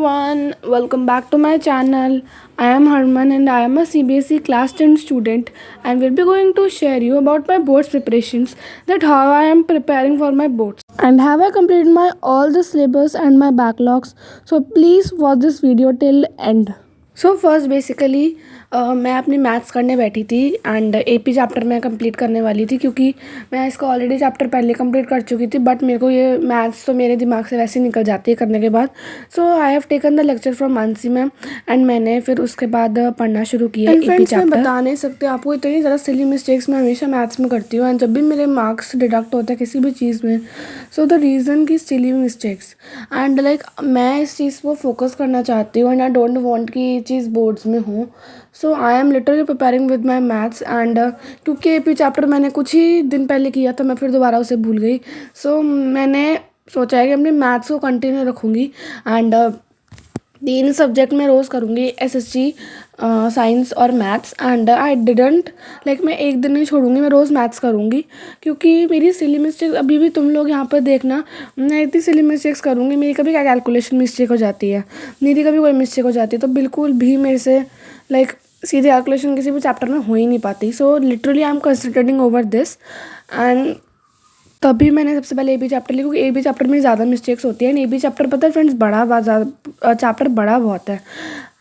everyone, welcome back to my channel. I am Harman and I am a CBSE class 10 student and will be going to share you about my boards preparations, that how I am preparing for my boards and have I completed my all the syllabus and my backlogs. So please watch this video till end. So first basically मैं अपनी maths करने बैठी थी and AP chapter मैं complete करने वाली थी क्योंकि मैं इसका ऑलरेडी चैप्टर पहले कंप्लीट कर चुकी थी बट मेरे को ये मैथ्स तो मेरे दिमाग से वैसे ही निकल जाती है करने के बाद. So I have taken the lecture from Mansi ma'am and मैंने फिर उसके बाद पढ़ना शुरू किया एपी चैप्टर. मैं बता नहीं सकते आपको, इतनी ज़्यादा सिली मिस्टेक्स मैं हमेशा मैथ्स में करती हूँ एंड जब भी मेरे मार्क्स डिडक्ट होते हैं किसी भी चीज़ में, सो द रीज़न की सिली मिस्टेक्स एंड लाइक मैं इस चीज़ को फोकस करना चाहती हूँ एंड आई डोंट वांट कि ये चीज़ बोर्ड्स में हूँ. So I am literally preparing with my maths and क्योंकि एपी चैप्टर मैंने कुछ ही दिन पहले किया था, मैं फिर दोबारा उसे भूल गई. सो मैंने सोचा है कि अपने मैथ्स को कंटिन्यू रखूँगी एंड 3 सब्जेक्ट में रोज़ करूँगी, एसएसटी, साइंस और maths and I didn't like मैं एक दिन नहीं छोड़ूंगी, मैं रोज़ मैथ्स करूँगी क्योंकि मेरी सिली मिस्टेक्स अभी भी तुम लोग यहाँ पर देखना, मैं इतनी सिली मिस्टेक्स करूँगी, मेरी कभी क्या कैलकुलेशन मिस्टेक हो जाती है, मेरी कभी कोई मिस्टेक हो जाती है तो बिल्कुल भी मेरे से लाइक सीधे कैलकुलेशन किसी भी चैप्टर में हो ही नहीं पाती. So literally I am concentrating over this and तभी मैंने सबसे पहले एबी चैप्टर लिया क्योंकि एबी चैप्टर में ज़्यादा मिस्टेक्स होती है एंड एबी चैप्टर पता है फ्रेंड्स चैप्टर बड़ा बहुत है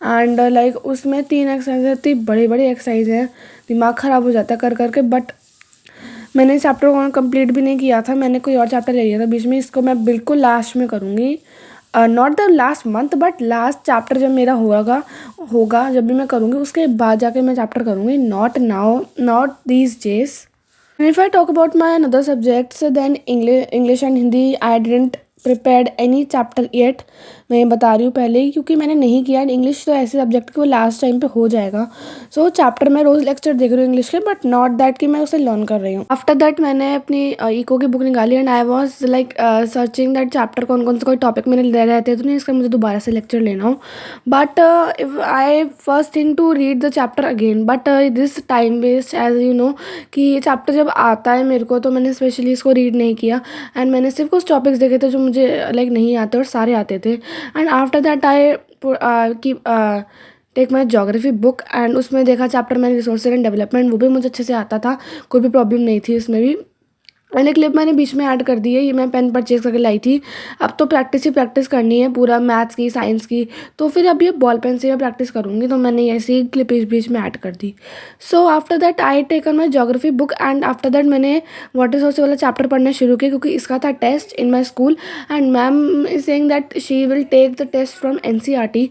एंड लाइक उसमें 3 एक्सरसाइज है, इतनी बड़ी बड़ी एक्सरसाइज है, दिमाग ख़राब हो जाता है कर करके. बट मैंने इस चैप्टर को कंप्लीट भी नहीं किया था, मैंने कोई और चैप्टर ले लिया था बीच में, इसको मैं बिल्कुल लास्ट में करूँगी, not the last month but last chapter जब मेरा होगा जब भी मैं करूँगी उसके बाद जाके मैं चैप्टर करूँगी, not now, not these days. And if I talk about my another subjects, then English and Hindi, I didn't prepared any chapter yet. मैं बता रही हूँ पहले ही क्योंकि मैंने नहीं किया. इंग्लिश तो ऐसे सब्जेक्ट कि वो लास्ट टाइम पे हो जाएगा. सो चैप्टर मैं रोज़ लेक्चर देख रही हूँ इंग्लिश के बट नॉट दैट कि मैं उसे लर्न कर रही हूँ. आफ्टर दैट मैंने अपनी इको की बुक निकाली and I was like searching that chapter कौन कौन से कोई टॉपिक मैंने ले रहे थे तो नहीं इसका मुझे दोबारा से लेक्चर लेना हो. But if I first thing to read the chapter again but this time waste as you know कि ये चैप्टर जब आता है मेरे को तो मैंने स्पेशली इसको रीड नहीं किया एंड मैंने सिर्फ कुछ टॉपिक्स देखे थे जो मुझे लाइक नहीं आते और सारे आते थे. And after that I take my geography book and उसमें देखा चैप्टर मैंने रिसोर्सेज एंड डेवलपमेंट, वो भी मुझे अच्छे से आता था, कोई भी प्रॉब्लम नहीं थी उसमें भी. मैंने क्लिप मैंने बीच में ऐड कर दी है, ये मैं पेन परचेज करके लाई थी. अब तो प्रैक्टिस ही प्रैक्टिस करनी है पूरा मैथ्स की साइंस की, तो फिर अब ये बॉल पेन से मैं प्रैक्टिस करूँगी तो मैंने ऐसे ही क्लिप इस बीच में ऐड कर दी. So after that I taken my geography book and after that मैंने वाटर सोर्स वाला चैप्टर पढ़ना शुरू किया क्योंकि इसका था test in my school and ma'am is saying that she will take the test from NCERT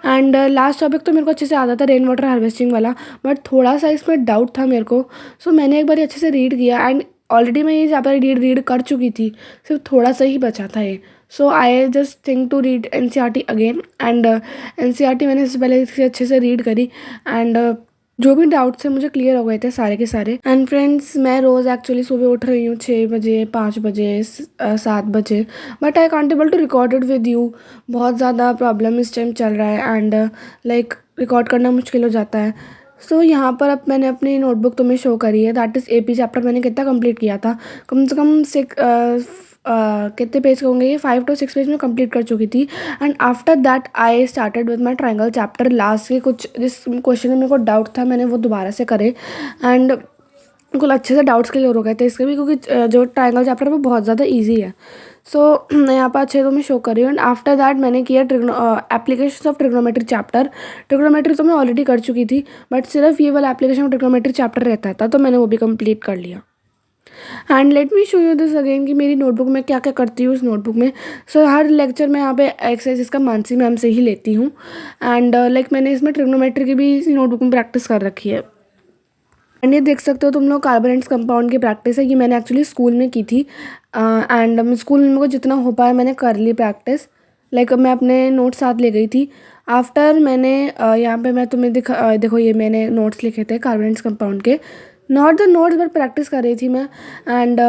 and last topic तो मेरे को अच्छे से आता था रेन वाटर हार्वेस्टिंग वाला बट थोड़ा सा इसमें डाउट था मेरे को. सो मैंने एक बार अच्छे से रीड किया एंड ऑलरेडी मैं ये चैप्टर रीड कर चुकी थी, सिर्फ थोड़ा सा ही बचा था ये. So I just think to read NCERT again and NCERT मैंने इससे पहले इससे अच्छे से रीड करी एंड जो भी डाउट्स थे मुझे क्लियर हो गए थे सारे के सारे. एंड फ्रेंड्स मैं रोज़ एक्चुअली सुबह उठ रही हूँ 6 बजे, 5 बजे, 7 बजे but I can't able to record it with you. बहुत ज़्यादा प्रॉब्लम इस टाइम चल रहा है एंड लाइक रिकॉर्ड करना मुश्किल हो जाता है. सो यहाँ पर अब मैंने अपनी नोटबुक तुम्हें शो करी है, दैट इज़ एपी चैप्टर मैंने कितना कंप्लीट किया था, कम से कम कितने पेज के होंगे ये, 5 to 6 पेज में कंप्लीट कर चुकी थी. And after that I started with my triangle chapter. Last के कुछ जिस क्वेश्चन में मेरे को डाउट था मैंने वो दोबारा से करे एंड बिल्कुल अच्छे से डाउट्स क्लियर हो गए थे इसके भी क्योंकि जो ट्राइंगल चैप्टर है वो बहुत ज़्यादा ईजी है. सो मैं यहाँ पर अच्छे तो मैं शो कर रही हूँ एंड आफ्टर दैट मैंने किया application of trigonometry chapter. Trigonometry तो मैं ऑलरेडी कर चुकी थी बट सिर्फ ये वाला एप्लीकेशन ऑफ ट्रिग्नोमेट्री चैप्टर रहता था तो मैंने वो भी कंप्लीट कर लिया. And let me show you this again कि मेरी नोटबुक में क्या क्या करती हूँ उस नोटबुक में. सो हर लेक्चर में यहाँ पे एक्सरसाइज इसका मानसी मैम से ही लेती हूँ एंड लाइक मैंने इसमें ट्रिग्नोमेट्री की भी इसी नोटबुक में प्रैक्टिस कर रखी है. एंड ये देख सकते हो तुम लोग कार्बोनेट्स कंपाउंड की प्रैक्टिस है, ये मैंने एक्चुअली स्कूल में की थी एंड स्कूल में मेरे को जितना हो पाया मैंने कर ली प्रैक्टिस. लाइक मैं अपने नोट्स साथ ले गई थी. आफ्टर मैंने यहाँ पे मैं तुम्हें देखो ये मैंने नोट्स लिखे थे कार्बोनेट्स कंपाउंड के, not the notes but practice कर रही थी मैं एंड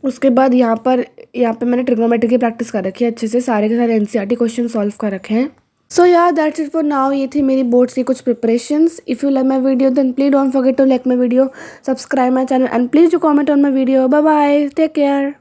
उसके बाद यहाँ पे मैंने ट्रिग्नोमेट्री की प्रैक्टिस कर रखी है अच्छे से, सारे के सारे एनसीईआरटी क्वेश्चन सॉल्व कर रखे हैं. सो या दैट्स इट फॉर नाउ. ये थी मेरी बोर्ड्स की कुछ preparations. If you like my video then please don't forget to like my video, subscribe my channel and please do comment on my video. Bye bye, take care.